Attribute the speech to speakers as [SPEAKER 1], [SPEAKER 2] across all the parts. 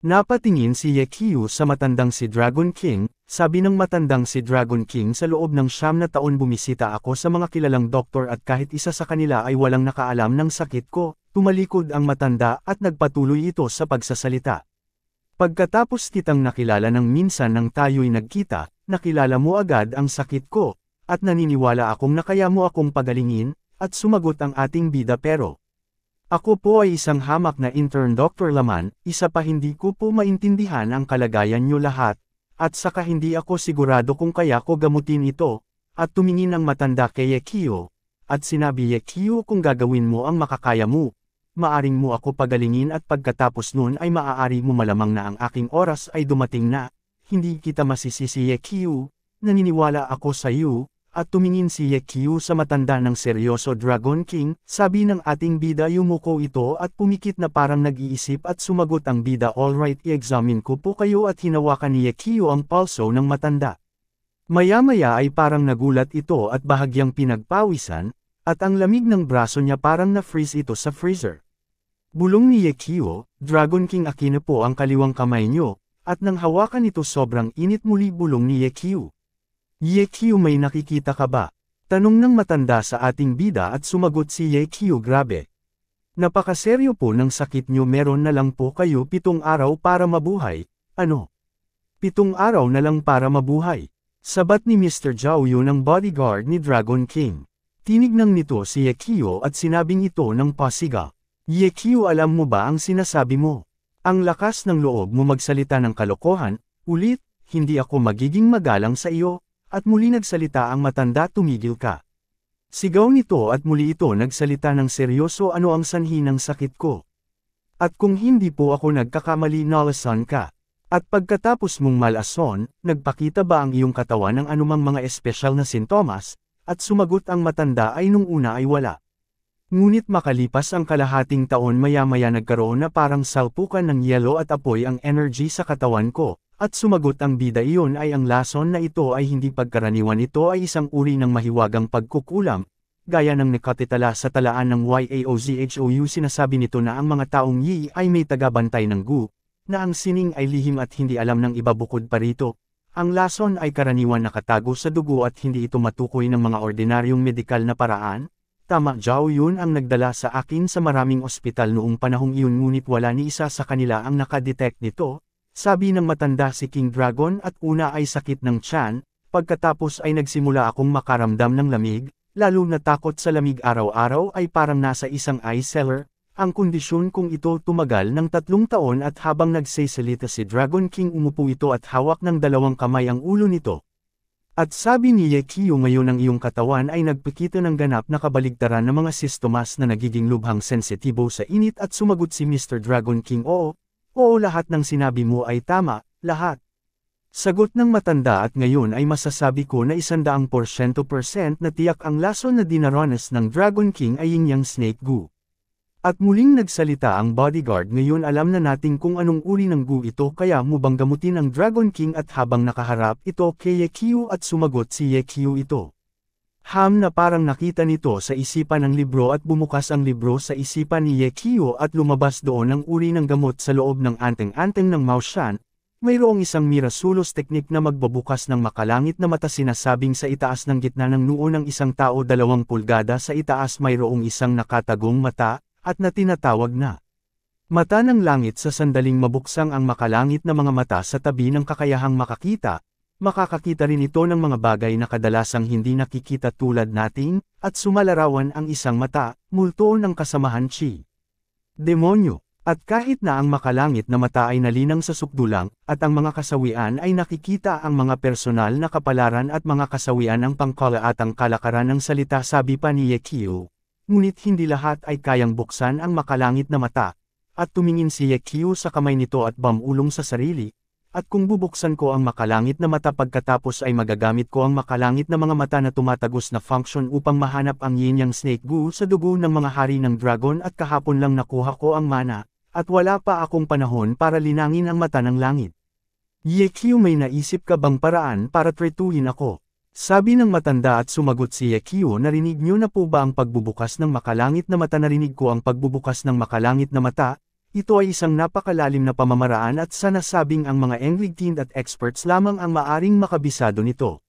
[SPEAKER 1] Napatingin si Yekyu sa matandang si Dragon King, sabi ng matandang si Dragon King sa loob ng 9 na taon bumisita ako sa mga kilalang doktor at kahit isa sa kanila ay walang nakaalam ng sakit ko, tumalikod ang matanda at nagpatuloy ito sa pagsasalita. Pagkatapos kitang nakilala ng minsan nang tayo'y nagkita, nakilala mo agad ang sakit ko, at naniniwala akong na kaya mo akong pagalingin, at sumagot ang ating bida pero. Ako po ay isang hamak na intern Dr. Laman, isa pa hindi ko po maintindihan ang kalagayan nyo lahat, at saka hindi ako sigurado kung kaya ko gamutin ito, at tumingin ang matanda kay Yekio, at sinabi Yekio kung gagawin mo ang makakaya mo, maaring mo ako pagalingin at pagkatapos nun ay maaari mo malamang na ang aking oras ay dumating na, hindi kita masisisi Yekio, naniniwala ako sa iyo. At tumingin si Yekyu sa matanda ng seryoso Dragon King, sabi ng ating bida yumuko ito at pumikit na parang nag-iisip at sumagot ang bida alright i-examine ko po kayo at hinawakan ni Yekyu ang pulso ng matanda. Maya-maya ay parang nagulat ito at bahagyang pinagpawisan, at ang lamig ng braso niya parang na-freeze ito sa freezer. Bulong ni Yekyu, Dragon King akin na po ang kaliwang kamay nyo, at nang hawakan ito sobrang init muli bulong ni Yekyu. Yekyu may nakikita ka ba? Tanong ng matanda sa ating bida at sumagot si Yekyu grabe. Napakaseryo po ng sakit nyo meron na lang po kayo 7 araw para mabuhay, ano? 7 araw na lang para mabuhay. Sabat ni Mr. Zhao Yun ng bodyguard ni Dragon King. Tinignan nito si Yekyu at sinabing ito ng pasiga. Yekyu alam mo ba ang sinasabi mo? Ang lakas ng loob mo magsalita ng kalokohan, ulit, hindi ako magiging magalang sa iyo. At muli nagsalita ang matanda tumigil ka. Sigaw nito at muli ito nagsalita ng seryoso ano ang sanhi ng sakit ko. At kung hindi po ako nagkakamali nalasan ka. At pagkatapos mong malason, nagpakita ba ang iyong katawan ng anumang mga espesyal na sintomas, at sumagot ang matanda ay nung una ay wala. Ngunit makalipas ang kalahating taon maya-maya nagkaroon na parang salpukan ng yelo at apoy ang energy sa katawan ko. At sumagot ang bida iyon ay ang lason na ito ay hindi pagkaraniwan ito ay isang uri ng mahiwagang pagkukulam, gaya ng nakatitala sa talaan ng YAOZHOU sinasabi nito na ang mga taong yi ay may tagabantay ng gu, na ang sining ay lihim at hindi alam ng iba bukod pa rito. Ang lason ay karaniwan nakatago sa dugo at hindi ito matukoy ng mga ordinaryong medikal na paraan. Tama Zhao Yun ang nagdala sa akin sa maraming ospital noong panahong iyon ngunit wala ni isa sa kanila ang nakadetect nito. Sabi ng matanda si King Dragon at una ay sakit ng tiyan, pagkatapos ay nagsimula akong makaramdam ng lamig, lalo na takot sa lamig araw-araw ay parang nasa isang ice cellar, ang kondisyon kung ito tumagal ng 3 taon at habang nagsasalita si Dragon King umupo ito at hawak ng 2 kamay ang ulo nito. At sabi ni Yekyu ngayon ang iyong katawan ay nagpakita ng ganap na kabaligtaran ng mga sistomas na nagiging lubhang sensitibo sa init at sumagot si Mr. Dragon King Oo lahat ng sinabi mo ay tama, lahat. Sagot ng matanda at ngayon ay masasabi ko na 100% na tiyak ang lason na dinaranas ng Dragon King ay Yin Yang Snake Gu. At muling nagsalita ang bodyguard ngayon alam na natin kung anong uri ng gu ito kaya mo bang gamutin ang Dragon King at habang nakaharap ito kay Yekyu at sumagot si Yekyu ito. Na parang nakita nito sa isipan ng libro at bumukas ang libro sa isipan ni Yekyu at lumabas doon ang uri ng gamot sa loob ng anteng-anteng ng Maoshan. Mayroong isang miraculous teknik na magbabukas ng makalangit na mata sinasabing sa itaas ng gitna ng noo ng isang tao 2 pulgada sa itaas mayroong isang nakatagong mata, at na tinatawag na mata ng langit sa sandaling mabuksang ang makalangit na mga mata sa tabi ng kakayahang makakita. Makakakita rin ito ng mga bagay na kadalasang hindi nakikita tulad nating, at sumalarawan ang isang mata, multo ng kasamahan chi. Demonyo, at kahit na ang makalangit na mata ay nalinang sa sukdulang, at ang mga kasawian ay nakikita ang mga personal na kapalaran at mga kasawian ang pangkalaatang kalakaran ng salita sabi pa ni Yekyu. Ngunit hindi lahat ay kayang buksan ang makalangit na mata, at tumingin si Yekyu sa kamay nito at bamulong sa sarili. At kung bubuksan ko ang makalangit na mata pagkatapos ay magagamit ko ang makalangit na mga mata na tumatagos na function upang mahanap ang Yin Yang Snake Gu sa dugo ng mga hari ng dragon at kahapon lang nakuha ko ang mana, at wala pa akong panahon para linangin ang mata ng langit. Yekyu may naisip ka bang paraan para tretuhin ako? Sabi ng matanda at sumagot si Yekyu narinig niyo na po ba ang pagbubukas ng makalangit na mata narinig ko ang pagbubukas ng makalangit na mata, Ito ay isang napakalalim na pamamaraan at sa nasabing ang mga English at experts lamang ang maaring makabisado nito.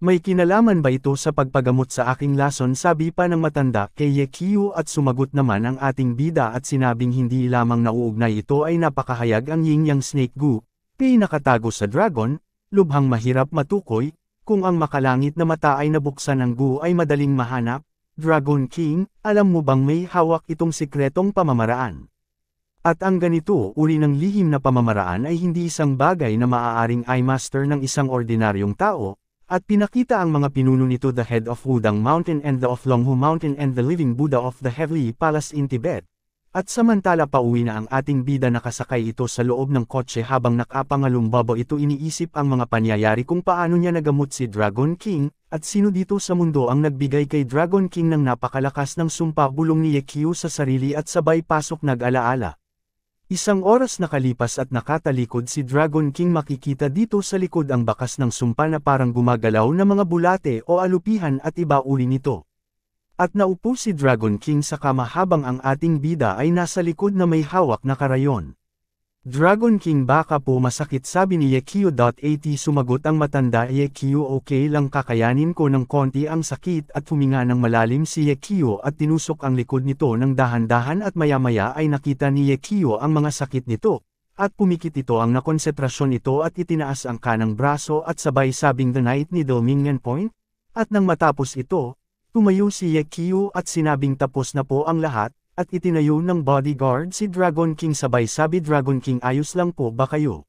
[SPEAKER 1] May kinalaman ba ito sa pagpagamot sa aking lason, sabi pa ng matanda kay Yekyu, at sumagot naman ang ating bida at sinabing hindi lamang nauugnay ito ay napakahayag ang yin-yang snake goo, pinakatago sa dragon, lubhang mahirap matukoy, kung ang makalangit na mata ay nabuksan ng goo ay madaling mahanap. Dragon King, alam mo bang may hawak itong sikretong pamamaraan? At ang ganito uri ng lihim na pamamaraan ay hindi isang bagay na maaaring eye-master ng isang ordinaryong tao, at pinakita ang mga pinuno nito, the head of Wudang Mountain and the of Longhu Mountain and the living Buddha of the Heavenly Palace in Tibet. At samantala pauwi na ang ating bida, nakasakay ito sa loob ng kotse habang nakapangalumbabo ito, iniisip ang mga pangyayari kung paano niya nagamot si Dragon King, at sino dito sa mundo ang nagbigay kay Dragon King ng napakalakas ng sumpa. Bulong ni Yekyu sa sarili at sabay pasok nag-alaala. Isang oras nakalipas at nakatalikod si Dragon King, makikita dito sa likod ang bakas ng sumpa na parang gumagalaw na mga bulate o alupihan at iba uri nito. At naupo si Dragon King sa kama habang ang ating bida ay nasa likod na may hawak na karayon. Dragon King, baka po masakit, sabi ni Yekyu. Sumagot ang matanda, Yekyu, okay lang, kakayanin ko ng konti ang sakit, at huminga ng malalim si Yekyu at tinusok ang likod nito ng dahan-dahan at maya-maya ay nakita ni Yekyu ang mga sakit nito, at pumikit ito ang nakonsentrasyon ito at itinaas ang kanang braso at sabay sabing the night needle Mingyan Point, at nang matapos ito, tumayo si Yekyu at sinabing tapos na po ang lahat. At itinayo ng bodyguard si Dragon King, sabay sabi, Dragon King, ayos lang po ba kayo?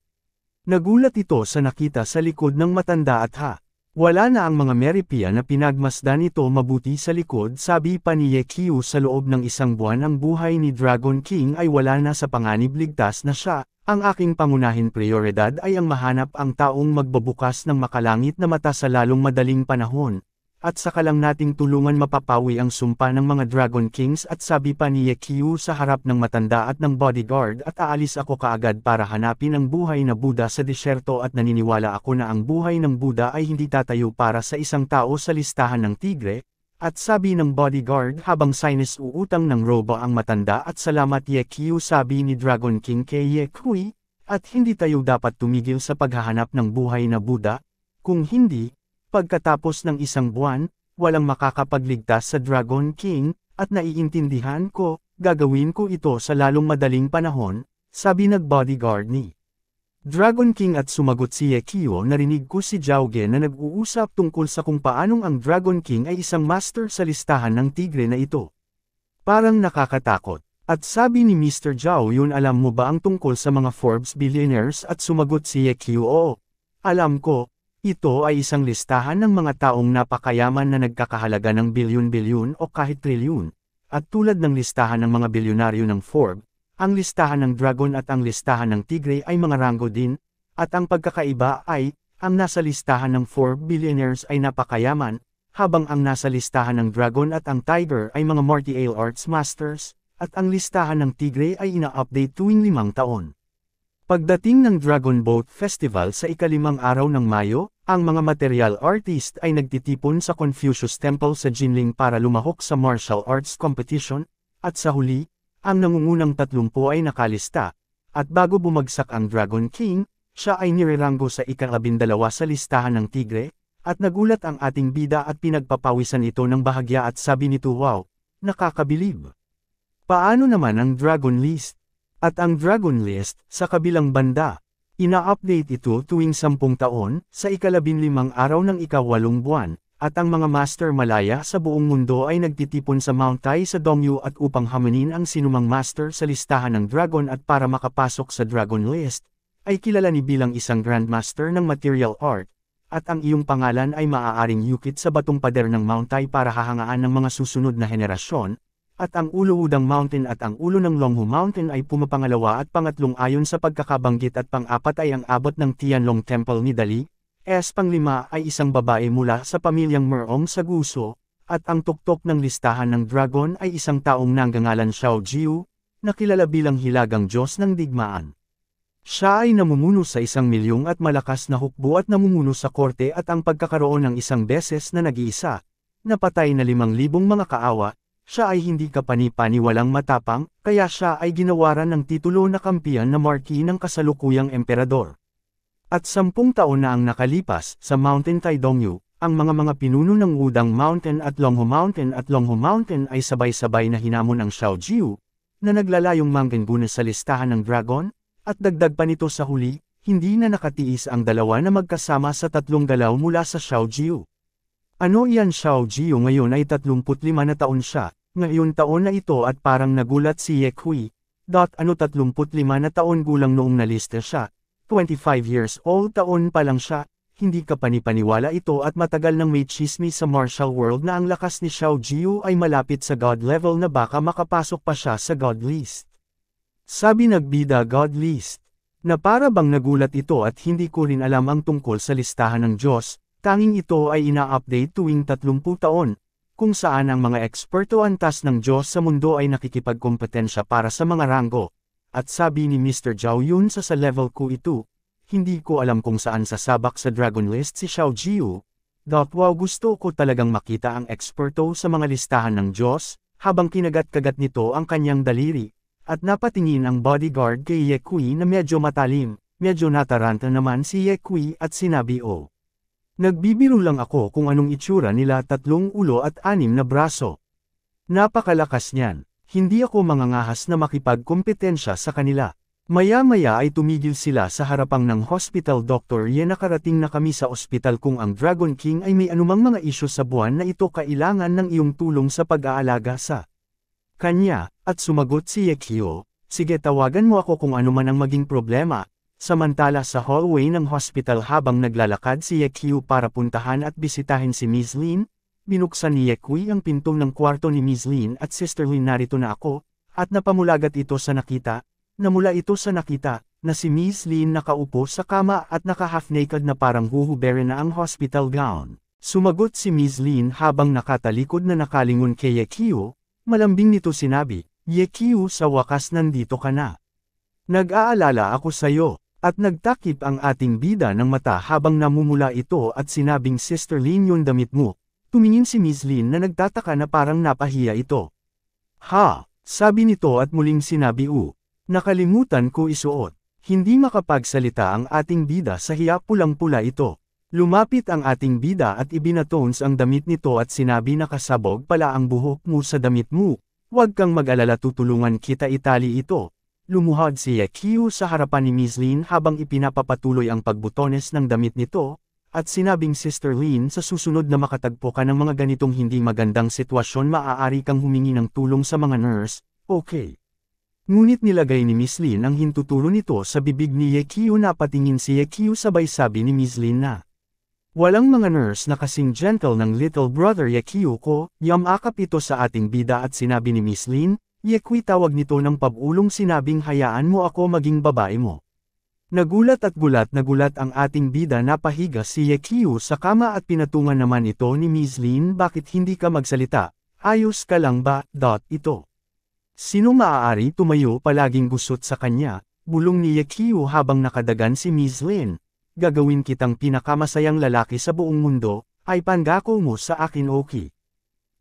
[SPEAKER 1] Nagulat ito sa nakita sa likod ng matanda at wala na ang mga meripia na pinagmasdan ito mabuti sa likod. Sabi pa ni Yekyu, sa loob ng isang buwan ang buhay ni Dragon King ay wala na sa panganib, ligtas na siya. Ang aking pangunahin prioridad ay ang mahanap ang taong magbabukas ng makalangit na mata sa lalong madaling panahon. At saka lang nating tulungan mapapawi ang sumpa ng mga Dragon Kings, at sabi pa ni Yekyu sa harap ng matanda at ng bodyguard, at aalis ako kaagad para hanapin ang buhay na Buddha sa disyerto, at naniniwala ako na ang buhay ng Buddha ay hindi tatayo para sa isang tao sa listahan ng tigre. At sabi ng bodyguard habang sinus uutang ng robo ang matanda, at salamat Yekyu, sabi ni Dragon King kay Yekyu, at hindi tayo dapat tumigil sa paghahanap ng buhay na Buddha, kung hindi, pagkatapos ng isang buwan, walang makakapagligtas sa Dragon King, at naiintindihan ko, gagawin ko ito sa lalong madaling panahon, sabi ng bodyguard ni Dragon King. At sumagot si Yekyu, narinig ko si Zhao Ge na nag-uusap tungkol sa kung paanong ang Dragon King ay isang master sa listahan ng tigre na ito. Parang nakakatakot. At sabi ni Mr. Zhao, yun, alam mo ba ang tungkol sa mga Forbes billionaires? At sumagot si Yekyu, oo, alam ko. Ito ay isang listahan ng mga taong napakayaman na nagkakahalaga ng bilyon-bilyon o kahit trilyon. At tulad ng listahan ng mga bilyonaryo ng Forbes, ang listahan ng Dragon at ang listahan ng Tigre ay mga ranggo din, at ang pagkakaiba ay, ang nasa listahan ng Forbes billionaires ay napakayaman, habang ang nasa listahan ng Dragon at ang Tiger ay mga martial arts masters, at ang listahan ng Tigre ay ina-update tuwing 5 taon. Pagdating ng Dragon Boat Festival sa ika-5 araw ng Mayo, ang mga material artist ay nagtitipon sa Confucius Temple sa Jinling para lumahok sa martial arts competition, at sa huli, ang nangungunang 30 ay nakalista, at bago bumagsak ang Dragon King, siya ay nireranggo sa ika-12 sa listahan ng Tigre, at nagulat ang ating bida at pinagpapawisan ito ng bahagya at sabi nito, wow, nakakabilib. Paano naman ang Dragon List? At ang Dragon List, sa kabilang banda, ina-update ito tuwing 10 taon, sa ika-15 araw ng ika-8 buwan, at ang mga Master Malaya sa buong mundo ay nagtitipon sa Mount Tai sa Dongyu at upang hamanin ang sinumang Master sa listahan ng Dragon, at para makapasok sa Dragon List, ay kilala ni bilang isang Grandmaster ng Material Art, at ang iyong pangalan ay maaaring yukit sa batong pader ng Mount Tai para hahangaan ng mga susunod na henerasyon. At ang ulo Wudang Mountain at ang ulo ng Longhu Mountain ay pumapangalawa at pangatlong ayon sa pagkakabanggit, at pang-apat ay ang abot ng Tianlong Temple ni Dali. Pang-5 ay isang babae mula sa pamilyang Merong sa Guso, at ang tuktok ng listahan ng Dragon ay isang taong nanggangalan Xiao Jiu, na kilala bilang hilagang Diyos ng digmaan. Siya ay namumuno sa 1 milyong at malakas na hukbo at namumuno sa korte, at ang pagkakaroon ng isang beses na nag-iisa, napatay na 5,000 mga kaawa. siya ay hindi kapani-paniwalang matapang, kaya siya ay ginawaran ng titulo na kampiyan na Marquis ng kasalukuyang emperador. At 10 taon na ang nakalipas, sa Mountain Taidongyu, ang mga pinuno ng Wudang Mountain at Longhu Mountain ay sabay-sabay na hinamon ang Xiaojiu, na naglalayong manggengguna sa listahan ng dragon, at dagdag pa nito sa huli, hindi na nakatiis ang dalawa na magkasama sa 3 galaw mula sa Xiaojiu. Ano iyan? Xiaojiu ngayon ay 35 na taon siya, ngayon taon na ito at parang nagulat si Ye Kui. 35 na taon gulang noong nalista siya, 25 years old taon pa lang siya, hindi ka panipaniwala ito at matagal nang may chismis sa martial world na ang lakas ni Xiaojiu ay malapit sa God level na baka makapasok pa siya sa God list. Sabi nagbida God list, na para bang nagulat ito at hindi ko rin alam ang tungkol sa listahan ng Diyos, tanging ito ay ina-update tuwing 30 taon, kung saan ang mga eksperto antas ng Diyos sa mundo ay nakikipagkompetensya para sa mga ranggo. At sabi ni Mr. Zhao Yun sa level ko ito, hindi ko alam kung saan sasabak sa Dragon List si Xiaojiu. Wow, gusto ko talagang makita ang eksperto sa mga listahan ng Diyos, habang kinagat-kagat nito ang kanyang daliri, at napatingin ang bodyguard kay Ye Kui na medyo matalim, medyo nataranta naman si Ye Kui at sinabi nagbibiro lang ako kung anong itsura nila, 3 ulo at 6 na braso. Napakalakas niyan. Hindi ako mangangahas na makipagkompetensya sa kanila. Maya-maya ay tumigil sila sa harapang ng hospital. Dr. Ye, nakarating na kami sa ospital kung ang Dragon King ay may anumang mga isyu sa buwan na ito, kailangan ng iyong tulong sa pag-aalaga sa kanya, at sumagot si Ye Kyo, sige tawagan mo ako kung ano man ang maging problema. Samantala sa hallway ng hospital habang naglalakad si Ye Kyo para puntahan at bisitahin si Miss Lin, binuksan ni Ye Kui ang pinto ng kwarto ni Miss Lin at Sister Lin, narito na ako, at namula ito sa nakita, na si Miss Lin nakaupo sa kama at naka-half-naked na parang huhuberin na ang hospital gown. Sumagot si Miss Lin habang nakatalikod na nakalingon kay Ye Kyo, malambing nito sinabi, Ye Kyo, sa wakas nandito ka na. Nag-aalala ako sayo, at nagtakip ang ating bida ng mata habang namumula ito at sinabing, Sister Lin, yung damit mo. Tumingin si Miss Lin na nagtataka na parang napahiya ito. Ha, sabi nito at muling sinabi, nakalimutan ko isuot. Hindi makapagsalita ang ating bida sa hiya, pulang-pula ito. Lumapit ang ating bida at ibinatons ang damit nito at sinabi, nakasabog pala ang buhok mo sa damit mo. Huwag kang mag-alala, tutulungan kita itali ito. Lumuhod si Ye Kyo sa harapan ni Miss Lin habang ipinapapatuloy ang pagbutones ng damit nito. At sinabing, Sister Lin, sa susunod na makatagpo ka ng mga ganitong hindi magandang sitwasyon, maaari kang humingi ng tulong sa mga nurse, okay? Ngunit nilagay ni Miss Lin ang hintutulo nito sa bibig ni Ye Kyo. Napatingin si Ye Kyo sabay sabi ni Miss Lin na walang mga nurse na kasing gentle ng little brother Ye Kyo ko. Yamakap ito sa ating bida at sinabi ni Miss Lin, Ye Kui, tawag nito ng pag-ulong, sinabing, hayaan mo ako maging babae mo. Nagulat na gulat ang ating bida, napahiga si Ye Kyo sa kama at pinatungan naman ito ni Miss Lin, bakit hindi ka magsalita, ayos ka lang ba? Ito. Sino maaari tumayo palaging gusot sa kanya, bulong ni Ye Kyo habang nakadagan si Miss Lin. Gagawin kitang pinakamasayang lalaki sa buong mundo, ay pangako mo sa akin, okay?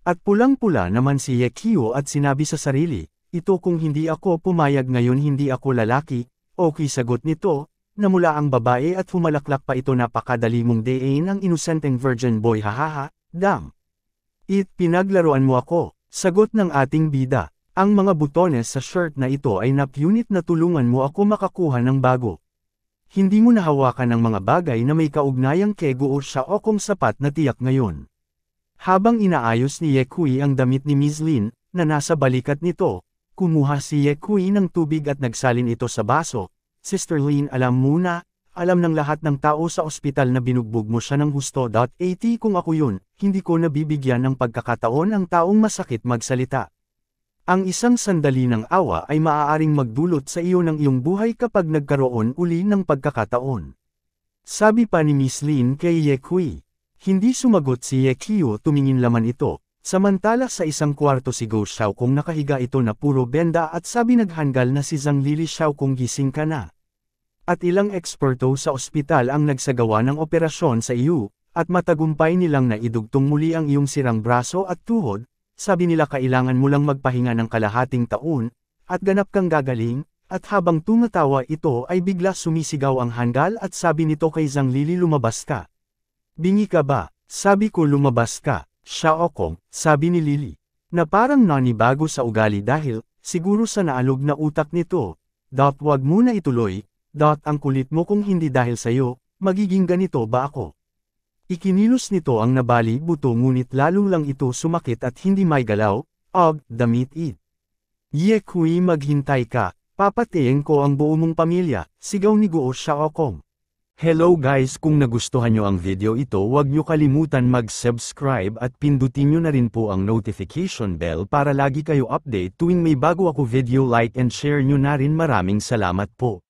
[SPEAKER 1] At pulang-pula naman si Ye Kyo at sinabi sa sarili, ito kung hindi ako pumayag ngayon, hindi ako lalaki. Okay, sagot nito, namula ang babae at humalaklak pa ito, napakadali mong dein ang inosenteng virgin boy, hahaha, damn. Pinaglaruan mo ako, sagot ng ating bida. Ang mga butones sa shirt na ito ay napunit na tulungan mo ako makakuha ng bago. Hindi mo nahawakan ang mga bagay na may kaugnayang kay Guo siya o kung sapat na tiyak ngayon. Habang inaayos ni Ye Kui ang damit ni Miss Lin, na nasa balikat nito, kumuha si Ye Kui ng tubig at nagsalin ito sa baso. Sister Lin, alam mo na, alam ng lahat ng tao sa ospital na binugbog mo siya ng husto. Kung ako yun, hindi ko nabibigyan ng pagkakataon ang taong masakit magsalita. Ang isang sandali ng awa ay maaaring magdulot sa iyo ng iyong buhay kapag nagkaroon uli ng pagkakataon. Sabi pa ni Miss Lin kay Ye Kui. Hindi sumagot si Ye Kyo, tumingin laman ito. Samantala sa isang kwarto si Go Xiaokong nakahiga ito na puro benda at sabi naghanggal na si Zhang Lili, Xiaokong, gising ka na. At ilang eksperto sa ospital ang nagsagawa ng operasyon sa iyo, at matagumpay nilang naidugtong muli ang iyong sirang braso at tuhod. sabi nila kailangan mo lang magpahinga ng kalahating taon, at ganap kang gagaling, at habang tumatawa ito ay bigla sumisigaw ang Hangul at sabi nito kay Zhang Lili lumabas ka. Bingi ka ba? Sabi ko lumabas ka, Xiaokong, sabi ni Lili. Na parang nanibago sa ugali dahil, siguro sa naalog na utak nito. Wag muna ituloy, ang kulit mo kung hindi dahil sayo, magiging ganito ba ako? Ikinilos nito ang nabali buto ngunit lalo lang ito sumakit at hindi may galaw, damit it. Ye Kui maghintay ka, papatayin ko ang buo mong pamilya, sigaw ni Guo Xiaokong. Hello guys, kung nagustuhan nyo ang video ito huwag nyo kalimutan mag-subscribe at pindutin nyo na rin po ang notification bell para lagi kayo update tuwing may bago ako video, like and share nyo na rin. Maraming salamat po.